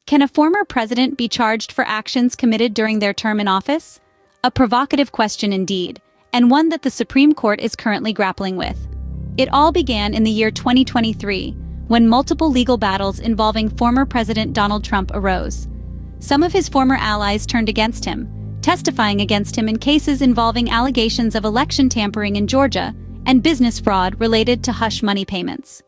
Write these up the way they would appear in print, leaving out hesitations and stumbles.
Can a former president be charged for actions committed during their term in office? A provocative question indeed, and one that the Supreme Court is currently grappling with. It all began in the year 2023, when multiple legal battles involving former President Donald Trump arose. Some of his former allies turned against him, testifying against him in cases involving allegations of election tampering in Georgia and business fraud related to hush money payments.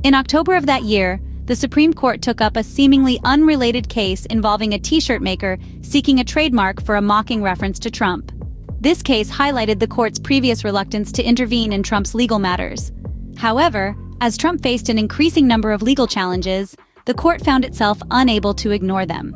In October of that year, the Supreme Court took up a seemingly unrelated case involving a t-shirt maker seeking a trademark for a mocking reference to Trump. This case highlighted the court's previous reluctance to intervene in Trump's legal matters. However, as Trump faced an increasing number of legal challenges, the court found itself unable to ignore them.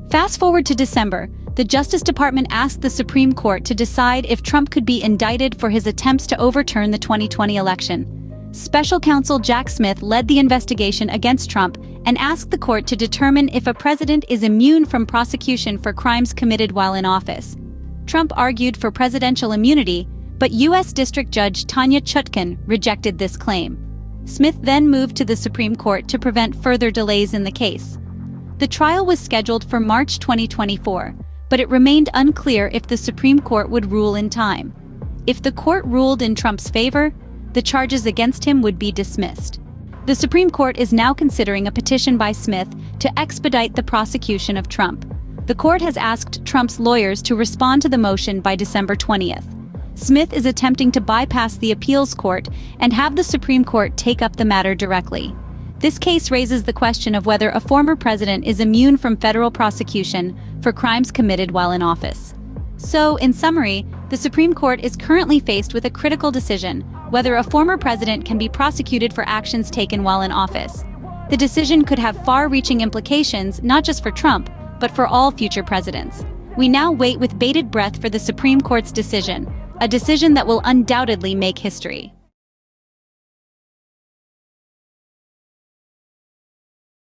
Fast forward to December, the Justice Department asked the Supreme Court to decide if Trump could be indicted for his attempts to overturn the 2020 election. Special counsel Jack Smith led the investigation against Trump and asked the court to determine if a president is immune from prosecution for crimes committed while in office. Trump argued for presidential immunity, but U.S. District Judge Tanya Chutkan rejected this claim. Smith then moved to the Supreme Court to prevent further delays in the case. The trial was scheduled for March 2024, but it remained unclear if the Supreme Court would rule in time. If the court ruled in Trump's favor, the charges against him would be dismissed. The Supreme Court is now considering a petition by Smith to expedite the prosecution of Trump. The court has asked Trump's lawyers to respond to the motion by December 20th. Smith is attempting to bypass the appeals court and have the Supreme Court take up the matter directly. This case raises the question of whether a former president is immune from federal prosecution for crimes committed while in office. So, in summary, the Supreme Court is currently faced with a critical decision: whether a former president can be prosecuted for actions taken while in office. The decision could have far-reaching implications not just for Trump, but for all future presidents. We now wait with bated breath for the Supreme Court's decision, a decision that will undoubtedly make history.